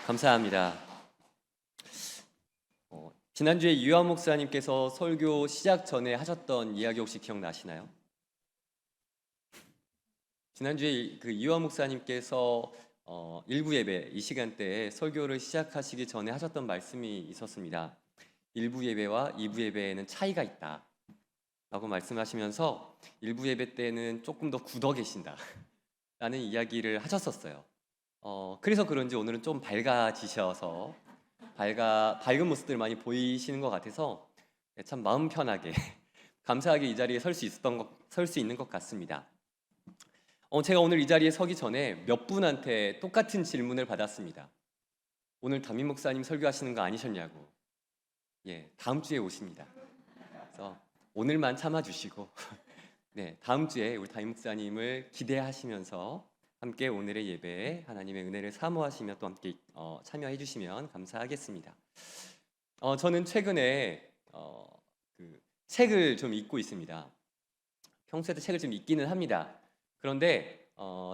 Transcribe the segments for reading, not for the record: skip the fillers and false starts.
감사합니다. 지난주에 유한 목사님께서 설교 시작 전에 하셨던 이야기 혹시 기억나시나요? 지난주에 그 유한 목사님께서 일부 예배 이 시간대에 설교를 시작하시기 전에 하셨던 말씀이 있었습니다. 일부 예배와 2부 예배에는 차이가 있다 라고 말씀하시면서 일부 예배 때는 조금 더 굳어 계신다 라는 이야기를 하셨었어요. 그래서 그런지 오늘은 좀 밝아지셔서 밝은 모습들 많이 보이시는 것 같아서 참 마음 편하게 감사하게 이 자리에 설 수 있는 것 같습니다. 제가 오늘 이 자리에 서기 전에 몇 분한테 똑같은 질문을 받았습니다. 오늘 담임 목사님 설교하시는 거 아니셨냐고. 다음 주에 오십니다. 그래서 오늘만 참아주시고 네, 다음 주에 우리 담임 목사님을 기대하시면서 함께 오늘의 예배에 하나님의 은혜를 사모하시며 또 함께 참여해 주시면 감사하겠습니다. 저는 최근에 그 책을 좀 읽고 있습니다. 평소에도 책을 좀 읽기는 합니다. 그런데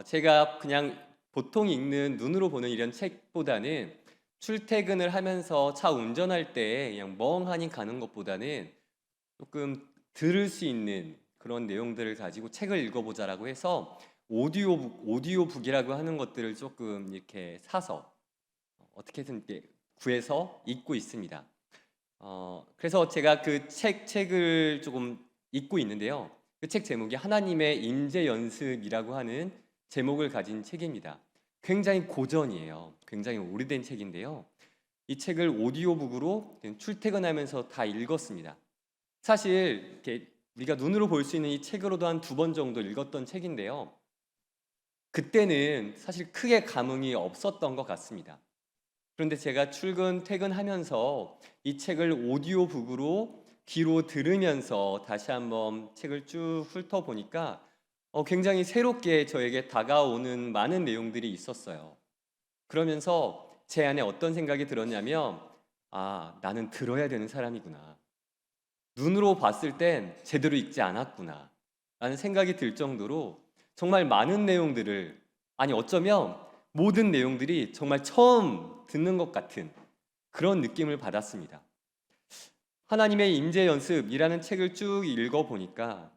제가 그냥 보통 읽는 눈으로 보는 이런 책보다는 출퇴근을 하면서 차 운전할 때 그냥 멍하니 가는 것보다는 조금 들을 수 있는 그런 내용들을 가지고 책을 읽어보자라고 해서 오디오북이라고 하는 것들을 조금 이렇게 사서 어떻게든 이렇게 구해서 읽고 있습니다. 그래서 제가 그 책을 조금 읽고 있는데요. 그 책 제목이 하나님의 임재 연습이라고 하는 제목을 가진 책입니다. 굉장히 고전이에요. 굉장히 오래된 책인데요. 이 책을 오디오북으로 출퇴근하면서 다 읽었습니다. 사실 이렇게 우리가 눈으로 볼 수 있는 이 책으로도 한 2번 정도 읽었던 책인데요. 그때는 사실 크게 감흥이 없었던 것 같습니다. 그런데 제가 퇴근하면서 이 책을 오디오북으로 귀로 들으면서 다시 한번 책을 쭉 훑어보니까 굉장히 새롭게 저에게 다가오는 많은 내용들이 있었어요. 그러면서 제 안에 어떤 생각이 들었냐면 나는 들어야 되는 사람이구나. 눈으로 봤을 땐 제대로 읽지 않았구나 라는 생각이 들 정도로 정말 많은 내용들을 어쩌면 모든 내용들이 정말 처음 듣는 것 같은 그런 느낌을 받았습니다. 하나님의 임재 연습이라는 책을 쭉 읽어보니까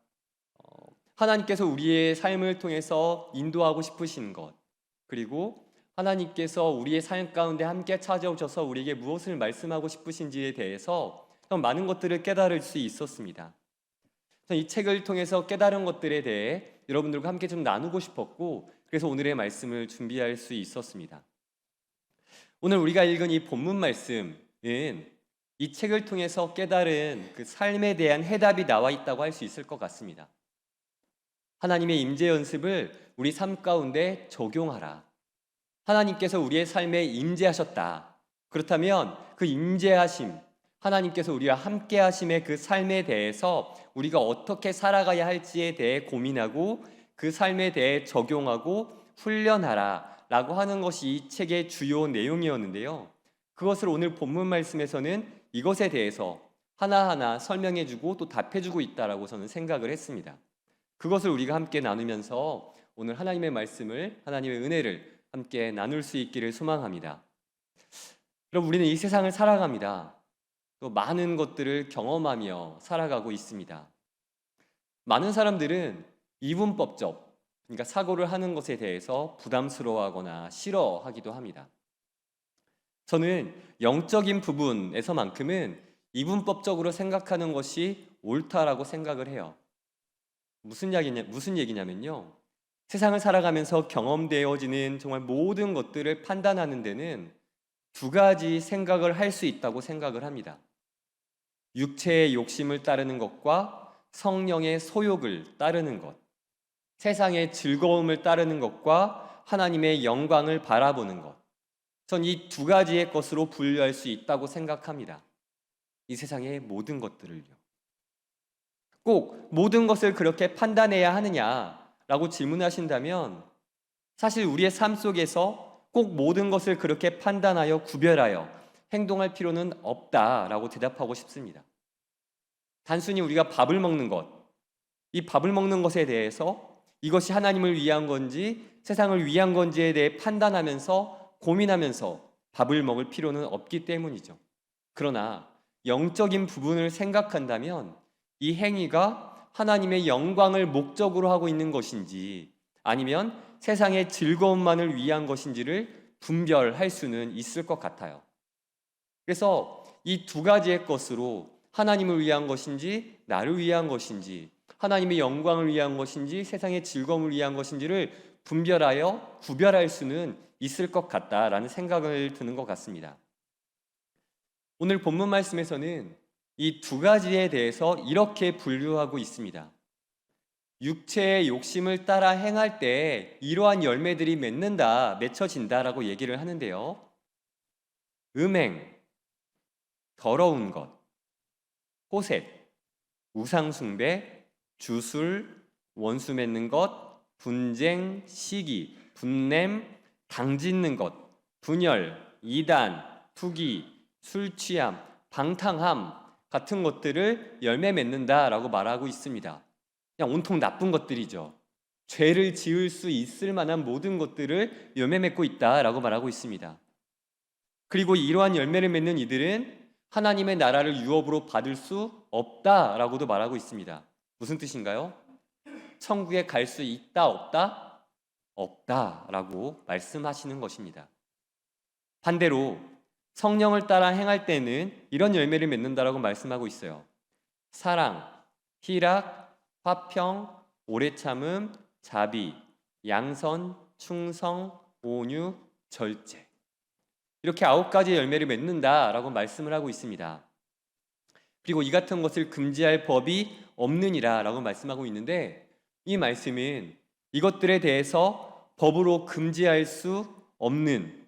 하나님께서 우리의 삶을 통해서 인도하고 싶으신 것, 그리고 하나님께서 우리의 삶 가운데 함께 찾아오셔서 우리에게 무엇을 말씀하고 싶으신지에 대해서 많은 것들을 깨달을 수 있었습니다. 이 책을 통해서 깨달은 것들에 대해 여러분들과 함께 좀 나누고 싶었고, 그래서 오늘의 말씀을 준비할 수 있었습니다. 오늘 우리가 읽은 이 본문 말씀은 이 책을 통해서 깨달은 그 삶에 대한 해답이 나와 있다고 할 수 있을 것 같습니다. 하나님의 임재 연습을 우리 삶 가운데 적용하라. 하나님께서 우리의 삶에 임재하셨다. 그렇다면 그 임재하심, 하나님께서 우리와 함께 하심의 그 삶에 대해서 우리가 어떻게 살아가야 할지에 대해 고민하고 그 삶에 대해 적용하고 훈련하라 라고 하는 것이 이 책의 주요 내용이었는데요. 그것을 오늘 본문 말씀에서는 이것에 대해서 하나하나 설명해주고 또 답해주고 있다라고 저는 생각을 했습니다. 그것을 우리가 함께 나누면서 오늘 하나님의 말씀을, 하나님의 은혜를 함께 나눌 수 있기를 소망합니다. 그럼 우리는 이 세상을 살아갑니다. 또 많은 것들을 경험하며 살아가고 있습니다. 많은 사람들은 이분법적, 그러니까 사고를 하는 것에 대해서 부담스러워하거나 싫어하기도 합니다. 저는 영적인 부분에서만큼은 이분법적으로 생각하는 것이 옳다라고 생각을 해요. 무슨 얘기냐면요. 세상을 살아가면서 경험되어지는 정말 모든 것들을 판단하는 데는 2가지 생각을 할 수 있다고 생각을 합니다. 육체의 욕심을 따르는 것과 성령의 소욕을 따르는 것, 세상의 즐거움을 따르는 것과 하나님의 영광을 바라보는 것, 전 이 2가지의 것으로 분류할 수 있다고 생각합니다. 이 세상의 모든 것들을요. 꼭 모든 것을 그렇게 판단해야 하느냐라고 질문하신다면 사실 우리의 삶 속에서 꼭 모든 것을 그렇게 판단하여 구별하여 행동할 필요는 없다라고 대답하고 싶습니다. 단순히 우리가 밥을 먹는 것, 이 밥을 먹는 것에 대해서 이것이 하나님을 위한 건지 세상을 위한 건지에 대해 판단하면서 고민하면서 밥을 먹을 필요는 없기 때문이죠. 그러나 영적인 부분을 생각한다면 이 행위가 하나님의 영광을 목적으로 하고 있는 것인지 아니면 세상의 즐거움만을 위한 것인지를 분별할 수는 있을 것 같아요. 그래서 이 두 가지의 것으로 하나님을 위한 것인지 나를 위한 것인지 하나님의 영광을 위한 것인지 세상의 즐거움을 위한 것인지를 분별하여 구별할 수는 있을 것 같다라는 생각을 드는 것 같습니다. 오늘 본문 말씀에서는 이 두 가지에 대해서 이렇게 분류하고 있습니다. 육체의 욕심을 따라 행할 때 이러한 열매들이 맺혀진다라고 얘기를 하는데요. 음행, 더러운 것, 호색, 우상숭배, 주술, 원수 맺는 것, 분쟁, 시기, 분냄, 당짓는 것, 분열, 이단, 투기, 술 취함, 방탕함 같은 것들을 열매 맺는다라고 말하고 있습니다. 그냥 온통 나쁜 것들이죠. 죄를 지을 수 있을 만한 모든 것들을 열매 맺고 있다라고 말하고 있습니다. 그리고 이러한 열매를 맺는 이들은 하나님의 나라를 유업으로 받을 수 없다라고도 말하고 있습니다. 무슨 뜻인가요? 천국에 갈 수 있다 없다? 없다라고 말씀하시는 것입니다. 반대로 성령을 따라 행할 때는 이런 열매를 맺는다라고 말씀하고 있어요. 사랑, 희락, 화평, 오래 참음, 자비, 양선, 충성, 온유, 절제. 이렇게 9가지 열매를 맺는다라고 말씀을 하고 있습니다. 그리고 이 같은 것을 금지할 법이 없느니라 라고 말씀하고 있는데 이 말씀은 이것들에 대해서 법으로 금지할 수 없는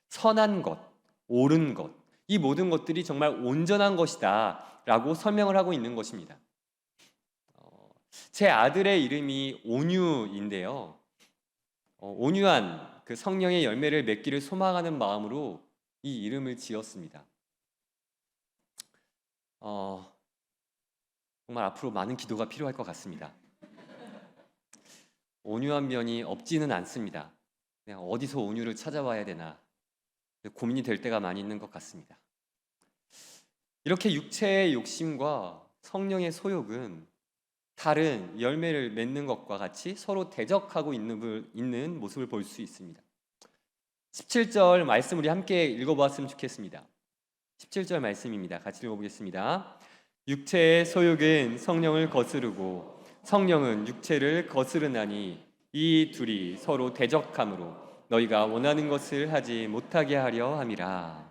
선한 것, 옳은 것, 이 모든 것들이 정말 온전한 것이다 라고 설명을 하고 있는 것입니다. 제 아들의 이름이 온유인데요. 온유한 그 성령의 열매를 맺기를 소망하는 마음으로 이 이름을 지었습니다. 정말 앞으로 많은 기도가 필요할 것 같습니다. 온유한 면이 없지는 않습니다. 그냥 어디서 온유를 찾아와야 되나 고민이 될 때가 많이 있는 것 같습니다. 이렇게 육체의 욕심과 성령의 소욕은 다른 열매를 맺는 것과 같이 서로 대적하고 있는 모습을 볼 수 있습니다. 17절 말씀 우리 함께 읽어보았으면 좋겠습니다. 17절 말씀입니다. 같이 읽어보겠습니다. 육체의 소욕은 성령을 거스르고 성령은 육체를 거스르나니 이 둘이 서로 대적함으로 너희가 원하는 것을 하지 못하게 하려 함이라.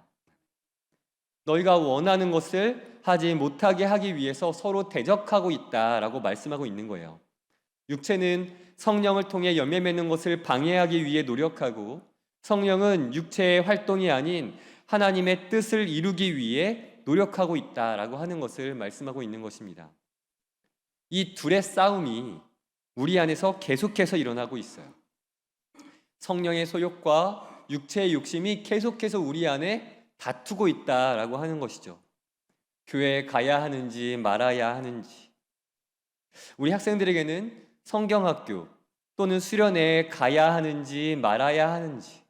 너희가 원하는 것을 하지 못하게 하기 위해서 서로 대적하고 있다라고 말씀하고 있는 거예요. 육체는 성령을 통해 열매 맺는 것을 방해하기 위해 노력하고 성령은 육체의 활동이 아닌 하나님의 뜻을 이루기 위해 노력하고 있다라고 하는 것을 말씀하고 있는 것입니다. 이 둘의 싸움이 우리 안에서 계속해서 일어나고 있어요. 성령의 소욕과 육체의 욕심이 계속해서 우리 안에 다투고 있다라고 하는 것이죠. 교회에 가야 하는지 말아야 하는지, 우리 학생들에게는 성경학교 또는 수련회에 가야 하는지 말아야 하는지,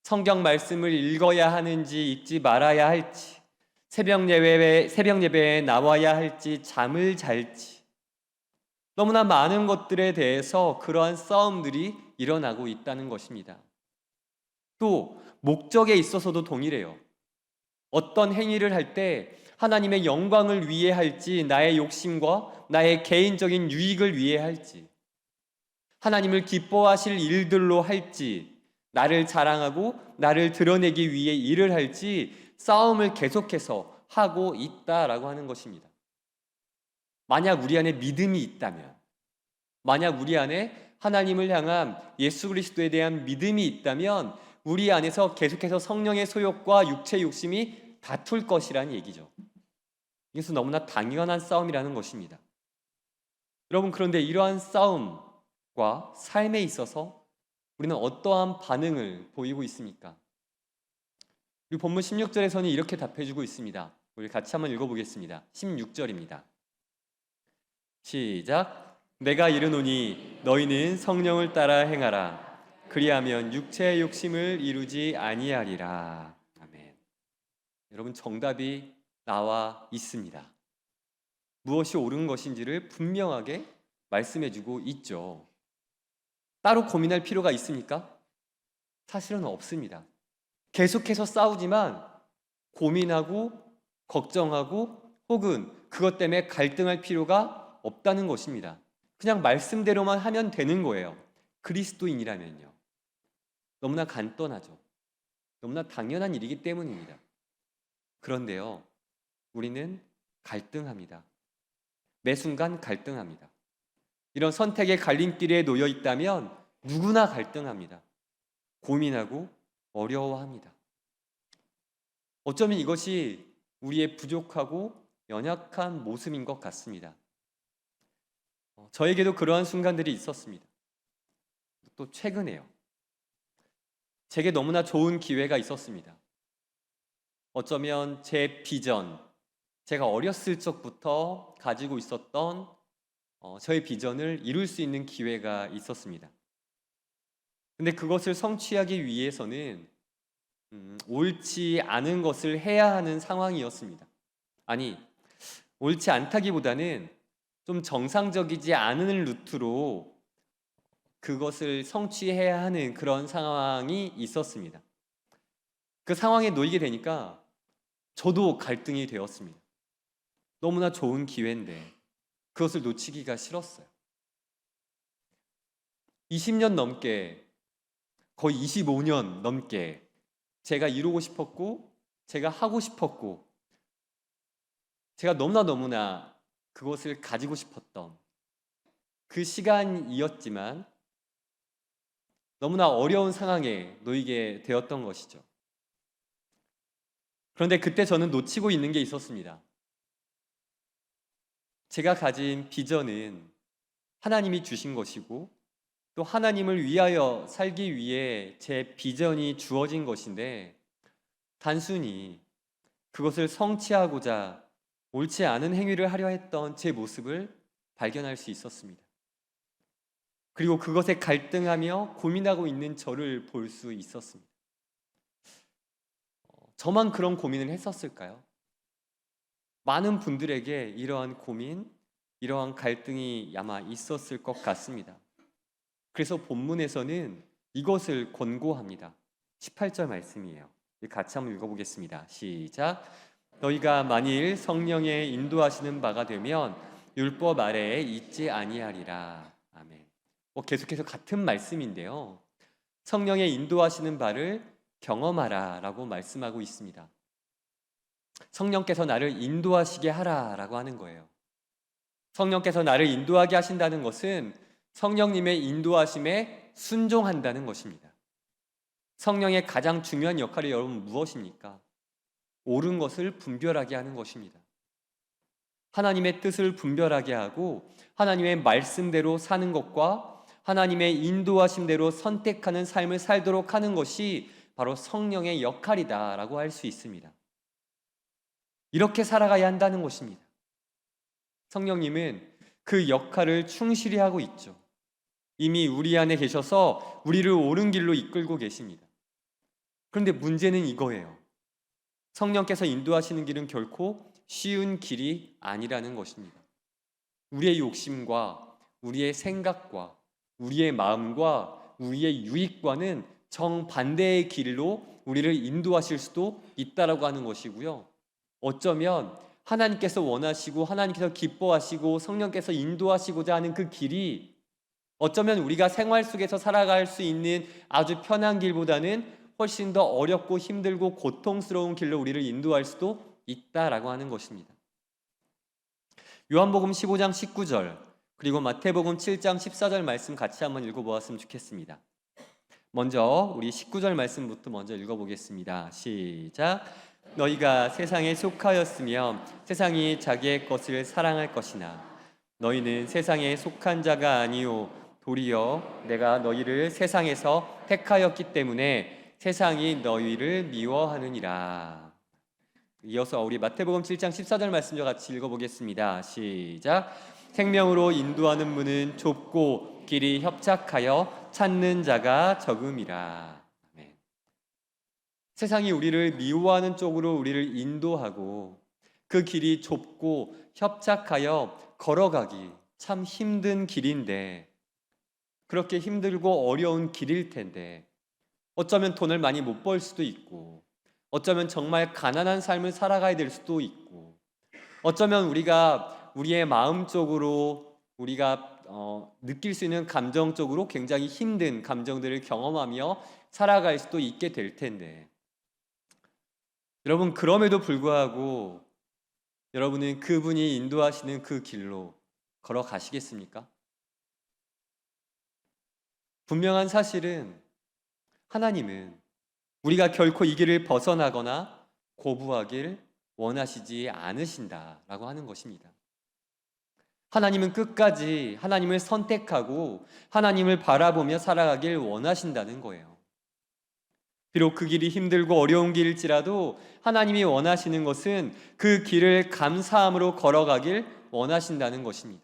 성경 말씀을 읽어야 하는지 읽지 말아야 할지, 새벽 예배에 나와야 할지 잠을 잘지, 너무나 많은 것들에 대해서 그러한 싸움들이 일어나고 있다는 것입니다. 또 목적에 있어서도 동일해요. 어떤 행위를 할 때 하나님의 영광을 위해 할지 나의 욕심과 나의 개인적인 유익을 위해 할지, 하나님을 기뻐하실 일들로 할지, 나를 자랑하고 나를 드러내기 위해 일을 할지 싸움을 계속해서 하고 있다라고 하는 것입니다. 만약 우리 안에 믿음이 있다면, 만약 우리 안에 하나님을 향한 예수 그리스도에 대한 믿음이 있다면 우리 안에서 계속해서 성령의 소욕과 육체의 욕심이 다툴 것이라는 얘기죠. 이것은 너무나 당연한 싸움이라는 것입니다. 여러분, 그런데 이러한 싸움과 삶에 있어서 우리는 어떠한 반응을 보이고 있습니까? 우리 본문 16절에서는 이렇게 답해주고 있습니다. 우리 같이 한번 읽어보겠습니다. 16절입니다. 시작. 내가 이르노니 너희는 성령을 따라 행하라. 그리하면 육체의 욕심을 이루지 아니하리라. 아멘. 여러분, 정답이 나와 있습니다. 무엇이 옳은 것인지를 분명하게 말씀해주고 있죠. 따로 고민할 필요가 있습니까? 사실은 없습니다. 계속해서 싸우지만 고민하고 걱정하고 혹은 그것 때문에 갈등할 필요가 없다는 것입니다. 그냥 말씀대로만 하면 되는 거예요. 그리스도인이라면요. 너무나 간단하죠. 너무나 당연한 일이기 때문입니다. 그런데요, 우리는 갈등합니다. 매 순간 갈등합니다. 이런 선택의 갈림길에 놓여 있다면 누구나 갈등합니다. 고민하고 어려워합니다. 어쩌면 이것이 우리의 부족하고 연약한 모습인 것 같습니다. 저에게도 그러한 순간들이 있었습니다. 또 최근에요. 제게 너무나 좋은 기회가 있었습니다. 어쩌면 제 비전, 제가 어렸을 적부터 가지고 있었던 저의 비전을 이룰 수 있는 기회가 있었습니다. 근데 그것을 성취하기 위해서는 옳지 않은 것을 해야 하는 상황이었습니다. 아니, 옳지 않다기보다는 좀 정상적이지 않은 루트로 그것을 성취해야 하는 그런 상황이 있었습니다. 그 상황에 놓이게 되니까 저도 갈등이 되었습니다. 너무나 좋은 기회인데 그것을 놓치기가 싫었어요. 20년 넘게, 거의 25년 넘게 제가 이루고 싶었고 제가 하고 싶었고 제가 너무나 그것을 가지고 싶었던 그 시간이었지만 너무나 어려운 상황에 놓이게 되었던 것이죠. 그런데 그때 저는 놓치고 있는 게 있었습니다. 제가 가진 비전은 하나님이 주신 것이고 또 하나님을 위하여 살기 위해 제 비전이 주어진 것인데 단순히 그것을 성취하고자 옳지 않은 행위를 하려 했던 제 모습을 발견할 수 있었습니다. 그리고 그것에 갈등하며 고민하고 있는 저를 볼 수 있었습니다. 저만 그런 고민을 했었을까요? 많은 분들에게 이러한 고민, 이러한 갈등이 아마 있었을 것 같습니다. 그래서 본문에서는 이것을 권고합니다. 18절 말씀이에요. 같이 한번 읽어보겠습니다. 시작. 너희가 만일 성령의 인도하시는 바가 되면 율법 아래에 있지 아니하리라. 아멘. 계속해서 같은 말씀인데요. 성령의 인도하시는 바를 경험하라 라고 말씀하고 있습니다. 성령께서 나를 인도하시게 하라 라고 하는 거예요. 성령께서 나를 인도하게 하신다는 것은 성령님의 인도하심에 순종한다는 것입니다. 성령의 가장 중요한 역할이 여러분 무엇입니까? 옳은 것을 분별하게 하는 것입니다. 하나님의 뜻을 분별하게 하고 하나님의 말씀대로 사는 것과 하나님의 인도하심대로 선택하는 삶을 살도록 하는 것이 바로 성령의 역할이다라고 할 수 있습니다. 이렇게 살아가야 한다는 것입니다. 성령님은 그 역할을 충실히 하고 있죠. 이미 우리 안에 계셔서 우리를 옳은 길로 이끌고 계십니다. 그런데 문제는 이거예요. 성령께서 인도하시는 길은 결코 쉬운 길이 아니라는 것입니다. 우리의 욕심과 우리의 생각과 우리의 마음과 우리의 유익과는 정반대의 길로 우리를 인도하실 수도 있다라고 하는 것이고요. 어쩌면 하나님께서 원하시고 하나님께서 기뻐하시고 성령께서 인도하시고자 하는 그 길이 어쩌면 우리가 생활 속에서 살아갈 수 있는 아주 편한 길보다는 훨씬 더 어렵고 힘들고 고통스러운 길로 우리를 인도할 수도 있다라고 하는 것입니다. 요한복음 15장 19절 그리고 마태복음 7장 14절 말씀 같이 한번 읽어보았으면 좋겠습니다. 먼저 우리 19절 말씀부터 먼저 읽어보겠습니다. 시작. 너희가 세상에 속하였으면 세상이 자기의 것을 사랑할 것이나 너희는 세상에 속한 자가 아니요 도리어 내가 너희를 세상에서 택하였기 때문에 세상이 너희를 미워하느니라. 이어서 우리 마태복음 7장 14절 말씀과 같이 읽어보겠습니다. 시작. 생명으로 인도하는 문은 좁고 객끼리 협착하여 찾는 자가 적음이라. 아멘. 세상이 우리를 미워하는 쪽으로 우리를 인도하고 그 길이 좁고 협착하여 걸어가기 참 힘든 길인데, 그렇게 힘들고 어려운 길일 텐데, 어쩌면 돈을 많이 못 벌 수도 있고, 어쩌면 정말 가난한 삶을 살아가야 될 수도 있고, 어쩌면 우리가 우리의 마음적으로 우리가 느낄 수 있는 감정적으로 굉장히 힘든 감정들을 경험하며 살아갈 수도 있게 될 텐데, 여러분, 그럼에도 불구하고 여러분은 그분이 인도하시는 그 길로 걸어가시겠습니까? 분명한 사실은 하나님은 우리가 결코 이 길을 벗어나거나 고부하길 원하시지 않으신다라고 하는 것입니다. 하나님은 끝까지 하나님을 선택하고 하나님을 바라보며 살아가길 원하신다는 거예요. 비록 그 길이 힘들고 어려운 길일지라도 하나님이 원하시는 것은 그 길을 감사함으로 걸어가길 원하신다는 것입니다.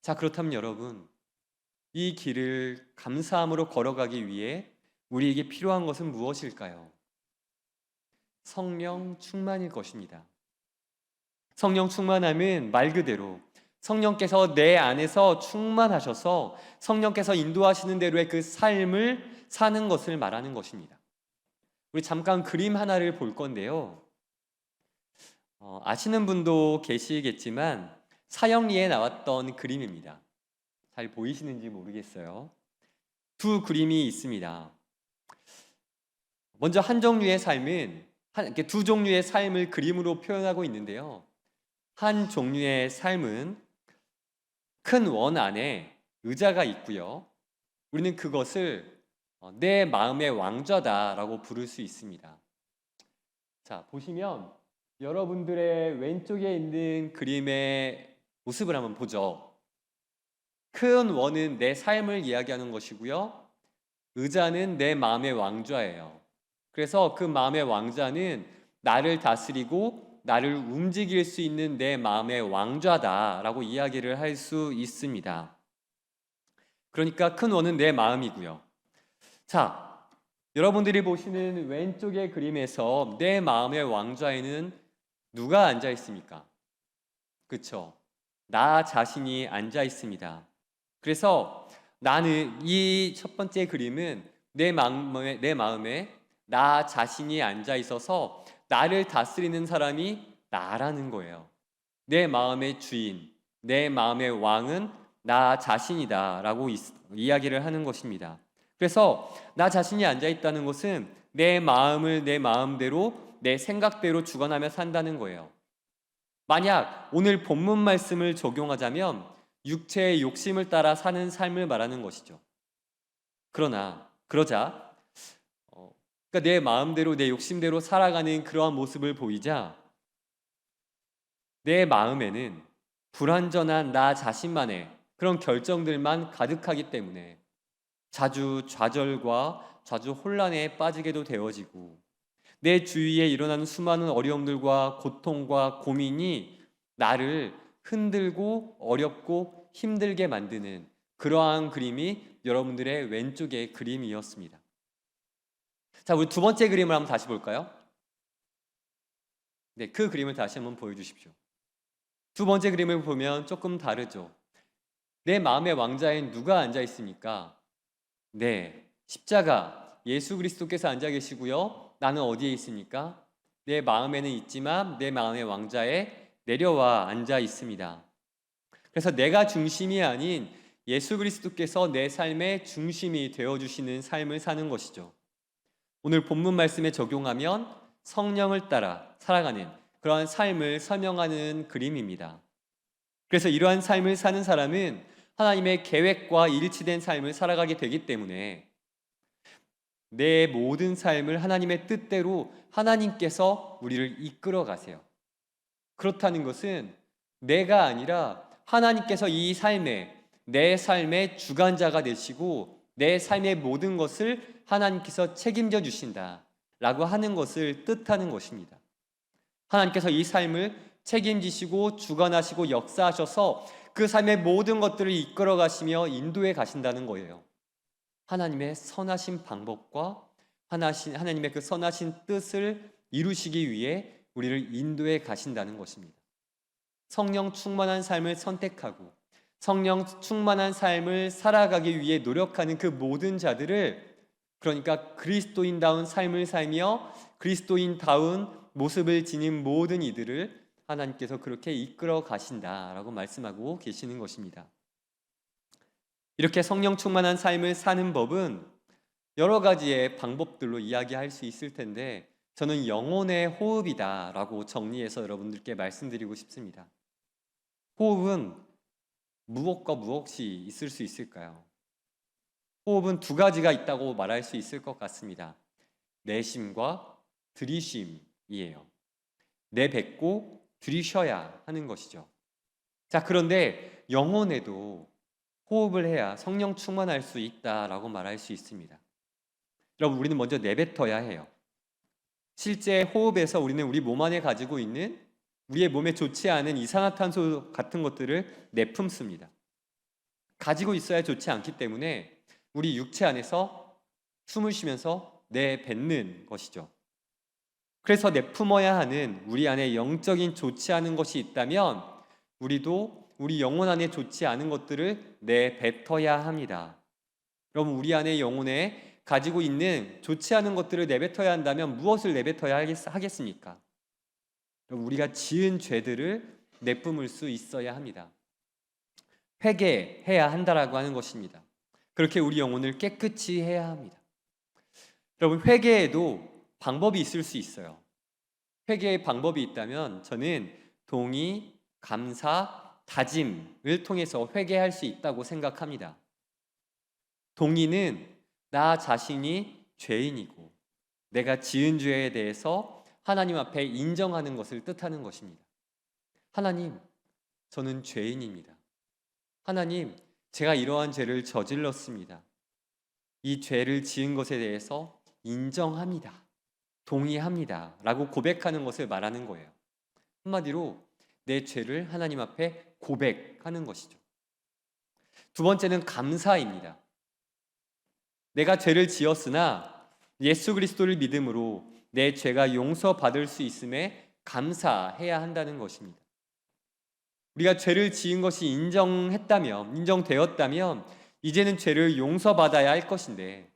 자, 그렇다면 여러분, 이 길을 감사함으로 걸어가기 위해 우리에게 필요한 것은 무엇일까요? 성령 충만일 것입니다. 성령 충만함은 말 그대로 성령께서 내 안에서 충만하셔서 성령께서 인도하시는 대로의 그 삶을 사는 것을 말하는 것입니다. 우리 잠깐 그림 하나를 볼 건데요. 아시는 분도 계시겠지만 사형리에 나왔던 그림입니다. 잘 보이시는지 모르겠어요. 두 그림이 있습니다. 먼저 한 종류의 삶은 이렇게 두 종류의 삶을 그림으로 표현하고 있는데요. 한 종류의 삶은 큰 원 안에 의자가 있고요. 우리는 그것을 내 마음의 왕좌다라고 부를 수 있습니다. 자, 보시면 여러분들의 왼쪽에 있는 그림의 모습을 한번 보죠. 큰 원은 내 삶을 이야기하는 것이고요. 의자는 내 마음의 왕좌예요. 그래서 그 마음의 왕좌는 나를 다스리고 나를 움직일 수 있는 내 마음의 왕좌다라고 이야기를 할 수 있습니다. 그러니까 큰 원은 내 마음이고요. 자, 여러분들이 보시는 왼쪽의 그림에서 내 마음의 왕좌에는 누가 앉아 있습니까? 그렇죠? 나 자신이 앉아 있습니다. 그래서 나는 이 첫 번째 그림은 내 마음에 나 자신이 앉아 있어서 나를 다스리는 사람이 나라는 거예요. 내 마음의 주인, 내 마음의 왕은 나 자신이다라고 이야기를 하는 것입니다. 그래서 나 자신이 앉아 있다는 것은 내 마음을 내 마음대로 내 생각대로 주관하며 산다는 거예요. 만약 오늘 본문 말씀을 적용하자면 육체의 욕심을 따라 사는 삶을 말하는 것이죠. 그러자 그러니까 내 마음대로 내 욕심대로 살아가는 그러한 모습을 보이자 내 마음에는 불완전한 나 자신만의 그런 결정들만 가득하기 때문에 자주 좌절과 자주 혼란에 빠지게도 되어지고, 내 주위에 일어나는 수많은 어려움들과 고통과 고민이 나를 흔들고 어렵고 힘들게 만드는 그러한 그림이 여러분들의 왼쪽의 그림이었습니다. 자, 우리 두 번째 그림을 한번 다시 볼까요? 네, 그 그림을 다시 한번 보여주십시오. 두 번째 그림을 보면 조금 다르죠. 내 마음의 왕좌에 누가 앉아 있습니까? 네, 십자가 예수 그리스도께서 앉아 계시고요. 나는 어디에 있습니까? 내 마음에는 있지만 내 마음의 왕좌에 내려와 앉아 있습니다. 그래서 내가 중심이 아닌 예수 그리스도께서 내 삶의 중심이 되어주시는 삶을 사는 것이죠. 오늘 본문 말씀에 적용하면 성령을 따라 살아가는 그러한 삶을 설명하는 그림입니다. 그래서 이러한 삶을 사는 사람은 하나님의 계획과 일치된 삶을 살아가게 되기 때문에 내 모든 삶을 하나님의 뜻대로 하나님께서 우리를 이끌어 가세요. 그렇다는 것은 내가 아니라 하나님께서 이 삶에 내 삶의 주관자가 되시고 내 삶의 모든 것을 하나님께서 책임져 주신다 라고 하는 것을 뜻하는 것입니다. 하나님께서 이 삶을 책임지시고 주관하시고 역사하셔서 그 삶의 모든 것들을 이끌어 가시며 인도해 가신다는 거예요. 하나님의 선하신 방법과 하나님의 그 선하신 뜻을 이루시기 위해 우리를 인도해 가신다는 것입니다. 성령 충만한 삶을 선택하고 성령 충만한 삶을 살아가기 위해 노력하는 그 모든 자들을, 그러니까 그리스도인다운 삶을 살며 그리스도인다운 모습을 지닌 모든 이들을 하나님께서 그렇게 이끌어 가신다라고 말씀하고 계시는 것입니다. 이렇게 성령 충만한 삶을 사는 법은 여러 가지의 방법들로 이야기할 수 있을 텐데, 저는 영혼의 호흡이다라고 정리해서 여러분들께 말씀드리고 싶습니다. 호흡은 무엇과 무엇이 있을 수 있을까요? 호흡은 두 가지가 있다고 말할 수 있을 것 같습니다. 내쉼과 들이쉼이에요. 내뱉고 들이쉬어야 하는 것이죠. 자, 그런데 영혼에도 호흡을 해야 성령 충만할 수 있다라고 말할 수 있습니다. 여러분, 우리는 먼저 내뱉어야 해요. 실제 호흡에서 우리는 우리 몸 안에 가지고 있는 우리의 몸에 좋지 않은 이산화탄소 같은 것들을 내뿜습니다. 가지고 있어야 좋지 않기 때문에 우리 육체 안에서 숨을 쉬면서 내뱉는 것이죠. 그래서 내뿜어야 하는 우리 안에 영적인 좋지 않은 것이 있다면 우리도 우리 영혼 안에 좋지 않은 것들을 내뱉어야 합니다. 여러분, 우리 안에 영혼에 가지고 있는 좋지 않은 것들을 내뱉어야 한다면 무엇을 내뱉어야 하겠습니까? 여러분, 우리가 지은 죄들을 내뿜을 수 있어야 합니다. 회개해야 한다라고 하는 것입니다. 그렇게 우리 영혼을 깨끗이 해야 합니다. 여러분, 회개에도 방법이 있을 수 있어요. 회개의 방법이 있다면 저는 동의, 감사, 다짐을 통해서 회개할 수 있다고 생각합니다. 동의는 나 자신이 죄인이고 내가 지은 죄에 대해서 하나님 앞에 인정하는 것을 뜻하는 것입니다. 하나님, 저는 죄인입니다. 하나님, 제가 이러한 죄를 저질렀습니다. 이 죄를 지은 것에 대해서 인정합니다. 동의합니다. 라고 고백하는 것을 말하는 거예요. 한마디로 내 죄를 하나님 앞에 고백하는 것이죠. 두 번째는 감사입니다. 내가 죄를 지었으나 예수 그리스도를 믿음으로 내 죄가 용서받을 수 있음에 감사해야 한다는 것입니다. 우리가 죄를 지은 것이 인정되었다면 이제는 죄를 용서받아야 할 것인데,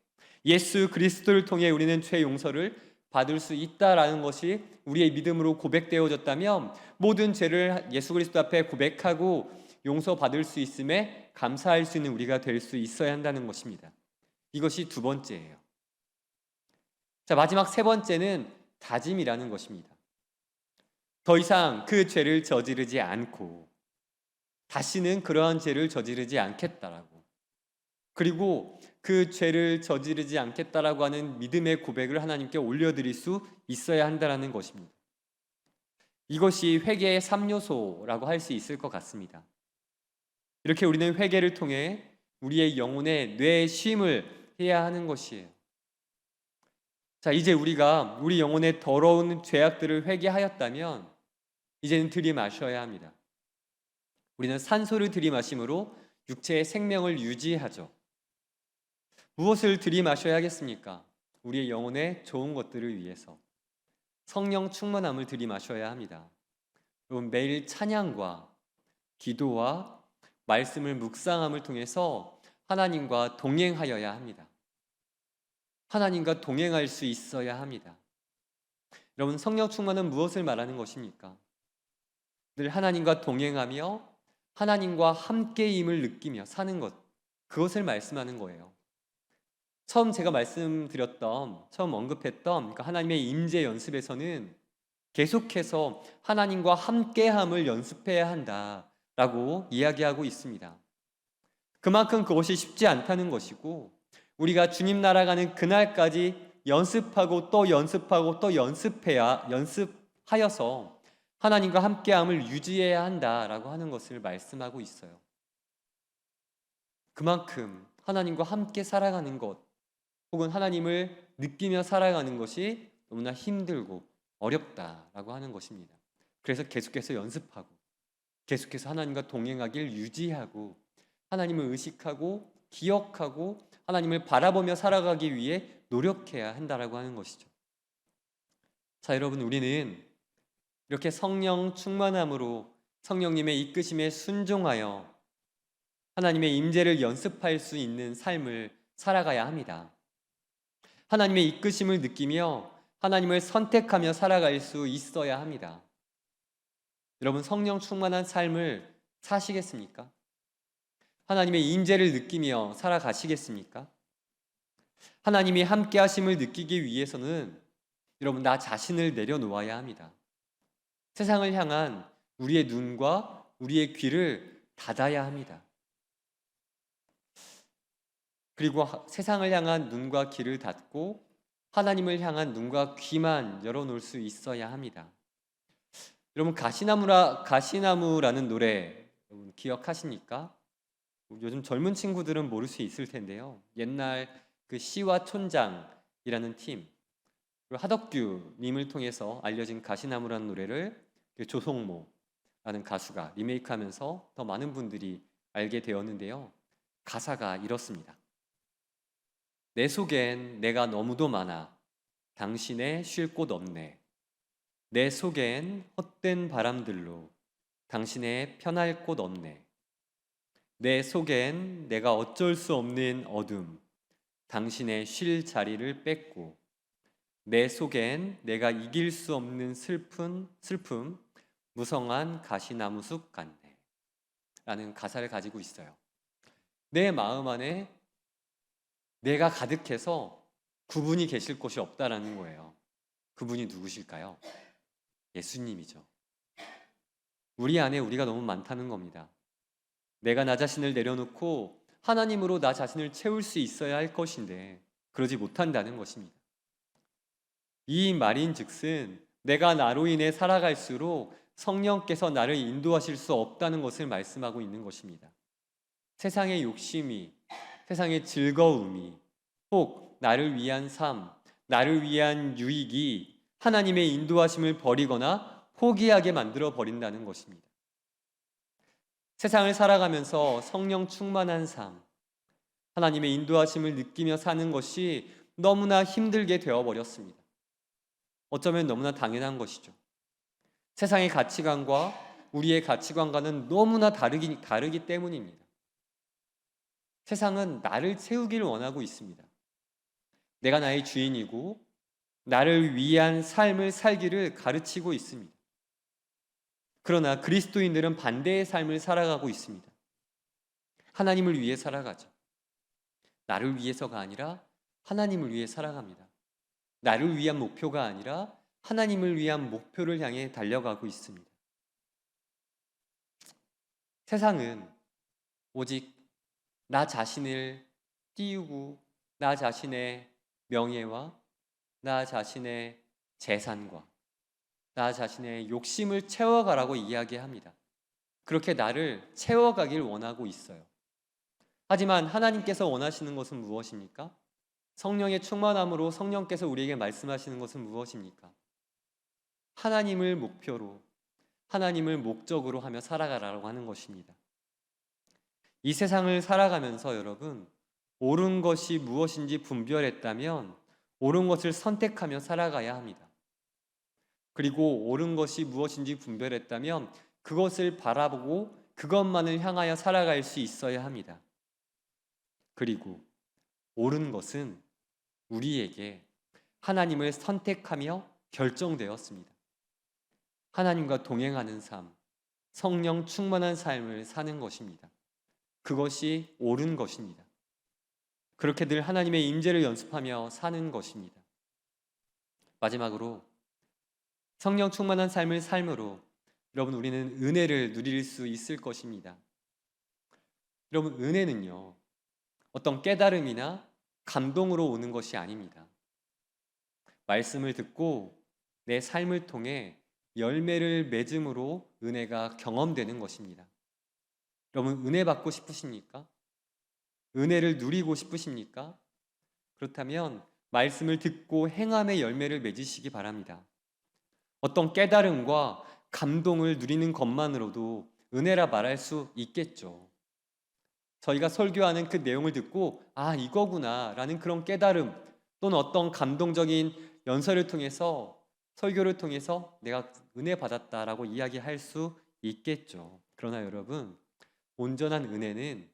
예수 그리스도를 통해 우리는 죄 용서를 받을 수 있다라는 것이 우리의 믿음으로 고백되어졌다면 모든 죄를 예수 그리스도 앞에 고백하고 용서받을 수 있음에 감사할 수 있는 우리가 될 수 있어야 한다는 것입니다. 이것이 두 번째예요. 자, 마지막 세 번째는 다짐이라는 것입니다. 더 이상 그 죄를 저지르지 않고 다시는 그러한 죄를 저지르지 않겠다라고, 그리고 그 죄를 저지르지 않겠다라고 하는 믿음의 고백을 하나님께 올려드릴 수 있어야 한다는 것입니다. 이것이 회개의 3요소라고 할 수 있을 것 같습니다. 이렇게 우리는 회개를 통해 우리의 영혼에 뇌 쉼을 해야 하는 것이에요. 자, 이제 우리가 우리 영혼의 더러운 죄악들을 회개하였다면 이제는 들이마셔야 합니다. 우리는 산소를 들이마심으로 육체의 생명을 유지하죠. 무엇을 들이마셔야 하겠습니까? 우리의 영혼의 좋은 것들을 위해서 성령 충만함을 들이마셔야 합니다. 여러분, 매일 찬양과 기도와 말씀을 묵상함을 통해서 하나님과 동행하여야 합니다. 하나님과 동행할 수 있어야 합니다. 여러분, 성령 충만은 무엇을 말하는 것입니까? 늘 하나님과 동행하며 하나님과 함께임을 느끼며 사는 것, 그것을 말씀하는 거예요. 처음 제가 처음 언급했던 그러니까 하나님의 임재 연습에서는 계속해서 하나님과 함께함을 연습해야 한다라고 이야기하고 있습니다. 그만큼 그것이 쉽지 않다는 것이고, 우리가 주님 나라 가는 그날까지 연습하고 또 연습하고 또 연습하여서 하나님과 함께함을 유지해야 한다라고 하는 것을 말씀하고 있어요. 그만큼 하나님과 함께 살아가는 것, 혹은 하나님을 느끼며 살아가는 것이 너무나 힘들고 어렵다라고 하는 것입니다. 그래서 계속해서 연습하고 계속해서 하나님과 동행하길 유지하고 하나님을 의식하고 기억하고 하나님을 바라보며 살아가기 위해 노력해야 한다라고 하는 것이죠. 자, 여러분, 우리는 이렇게 성령 충만함으로 성령님의 이끄심에 순종하여 하나님의 임재를 연습할 수 있는 삶을 살아가야 합니다. 하나님의 이끄심을 느끼며 하나님을 선택하며 살아갈 수 있어야 합니다. 여러분, 성령 충만한 삶을 사시겠습니까? 하나님의 임재를 느끼며 살아가시겠습니까? 하나님이 함께 하심을 느끼기 위해서는 여러분, 나 자신을 내려놓아야 합니다. 세상을 향한 우리의 눈과 우리의 귀를 닫아야 합니다. 그리고 세상을 향한 눈과 귀를 닫고 하나님을 향한 눈과 귀만 열어놓을 수 있어야 합니다. 여러분, 가시나무라는 노래 여러분 기억하십니까? 요즘 젊은 친구들은 모를 수 있을 텐데요. 옛날 그 시와 촌장이라는 팀, 그리고 하덕규 님을 통해서 알려진 가시나무라는 노래를 조성모라는 가수가 리메이크하면서 더 많은 분들이 알게 되었는데요. 가사가 이렇습니다. 내 속엔 내가 너무도 많아 당신의 쉴 곳 없네. 내 속엔 헛된 바람들로 당신의 편할 곳 없네. 내 속엔 내가 어쩔 수 없는 어둠 당신의 쉴 자리를 뺏고 내 속엔 내가 이길 수 없는 슬픔 무성한 가시나무 숲 같네 라는 가사를 가지고 있어요. 내 마음 안에 내가 가득해서 그분이 계실 곳이 없다라는 거예요. 그분이 누구실까요? 예수님이죠. 우리 안에 우리가 너무 많다는 겁니다. 내가 나 자신을 내려놓고 하나님으로 나 자신을 채울 수 있어야 할 것인데 그러지 못한다는 것입니다. 이 말인즉슨 내가 나로 인해 살아갈수록 성령께서 나를 인도하실 수 없다는 것을 말씀하고 있는 것입니다. 세상의 욕심이, 세상의 즐거움이, 혹 나를 위한 삶, 나를 위한 유익이 하나님의 인도하심을 버리거나 포기하게 만들어 버린다는 것입니다. 세상을 살아가면서 성령 충만한 삶, 하나님의 인도하심을 느끼며 사는 것이 너무나 힘들게 되어버렸습니다. 어쩌면 너무나 당연한 것이죠. 세상의 가치관과 우리의 가치관과는 너무나 다르기 때문입니다. 세상은 나를 채우기를 원하고 있습니다. 내가 나의 주인이고 나를 위한 삶을 살기를 가르치고 있습니다. 그러나 그리스도인들은 반대의 삶을 살아가고 있습니다. 하나님을 위해 살아가죠. 나를 위해서가 아니라 하나님을 위해 살아갑니다. 나를 위한 목표가 아니라 하나님을 위한 목표를 향해 달려가고 있습니다. 세상은 오직 나 자신을 띄우고 나 자신의 명예와 나 자신의 재산과 나 자신의 욕심을 채워가라고 이야기합니다. 그렇게 나를 채워가길 원하고 있어요. 하지만 하나님께서 원하시는 것은 무엇입니까? 성령의 충만함으로 성령께서 우리에게 말씀하시는 것은 무엇입니까? 하나님을 목표로, 하나님을 목적으로 하며 살아가라고 하는 것입니다. 이 세상을 살아가면서 여러분, 옳은 것이 무엇인지 분별했다면 옳은 것을 선택하며 살아가야 합니다. 그리고 옳은 것이 무엇인지 분별했다면 그것을 바라보고 그것만을 향하여 살아갈 수 있어야 합니다. 그리고 옳은 것은 우리에게 하나님을 선택하며 결정되었습니다. 하나님과 동행하는 삶, 성령 충만한 삶을 사는 것입니다. 그것이 옳은 것입니다. 그렇게 늘 하나님의 임재를 연습하며 사는 것입니다. 마지막으로 성령 충만한 삶을 삶으로 여러분 우리는 은혜를 누릴 수 있을 것입니다. 여러분 은혜는요 어떤 깨달음이나 감동으로 오는 것이 아닙니다. 말씀을 듣고 내 삶을 통해 열매를 맺음으로 은혜가 경험되는 것입니다. 여러분 은혜 받고 싶으십니까? 은혜를 누리고 싶으십니까? 그렇다면 말씀을 듣고 행함의 열매를 맺으시기 바랍니다. 어떤 깨달음과 감동을 누리는 것만으로도 은혜라 말할 수 있겠죠. 저희가 설교하는 그 내용을 듣고 아, 이거구나 라는 그런 깨달음 또는 어떤 감동적인 연설을 통해서 설교를 통해서 내가 은혜 받았다라고 이야기할 수 있겠죠. 그러나 여러분, 온전한 은혜는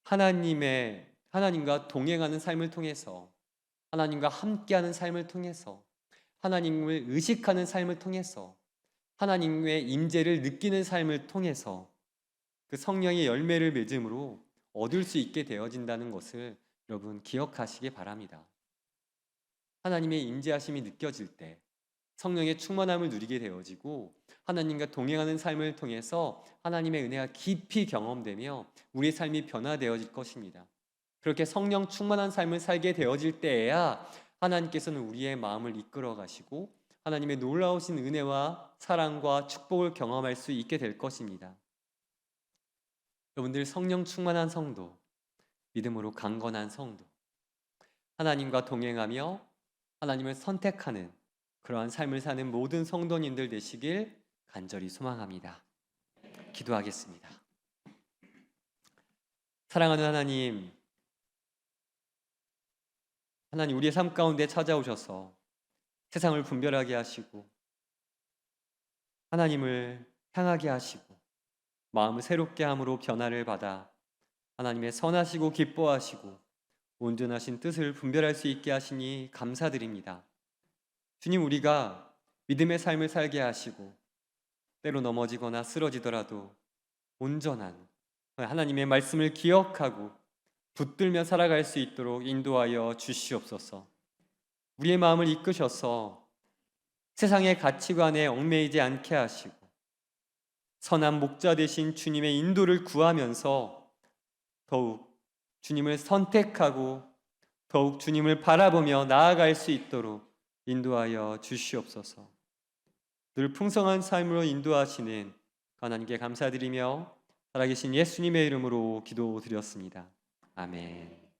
하나님과 동행하는 삶을 통해서, 하나님과 함께하는 삶을 통해서, 하나님을 의식하는 삶을 통해서, 하나님의 임재를 느끼는 삶을 통해서 그 성령의 열매를 맺음으로 얻을 수 있게 되어진다는 것을 여러분 기억하시기 바랍니다. 하나님의 임재하심이 느껴질 때 성령의 충만함을 누리게 되어지고 하나님과 동행하는 삶을 통해서 하나님의 은혜가 깊이 경험되며 우리의 삶이 변화되어질 것입니다. 그렇게 성령 충만한 삶을 살게 되어질 때에야 하나님께서는 우리의 마음을 이끌어 가시고 하나님의 놀라우신 은혜와 사랑과 축복을 경험할 수 있게 될 것입니다. 여러분들, 성령 충만한 성도, 믿음으로 강건한 성도, 하나님과 동행하며 하나님을 선택하는 그러한 삶을 사는 모든 성도님들 되시길 간절히 소망합니다. 기도하겠습니다. 사랑하는 하나님, 우리의 삶 가운데 찾아오셔서 세상을 분별하게 하시고 하나님을 향하게 하시고 마음을 새롭게 함으로 변화를 받아 하나님의 선하시고 기뻐하시고 온전하신 뜻을 분별할 수 있게 하시니 감사드립니다. 주님, 우리가 믿음의 삶을 살게 하시고 때로 넘어지거나 쓰러지더라도 온전한 하나님의 말씀을 기억하고 붙들며 살아갈 수 있도록 인도하여 주시옵소서. 우리의 마음을 이끄셔서 세상의 가치관에 얽매이지 않게 하시고 선한 목자 되신 주님의 인도를 구하면서 더욱 주님을 선택하고 더욱 주님을 바라보며 나아갈 수 있도록 인도하여 주시옵소서. 늘 풍성한 삶으로 인도하시는 하나님께 감사드리며 살아계신 예수님의 이름으로 기도드렸습니다. 아멘.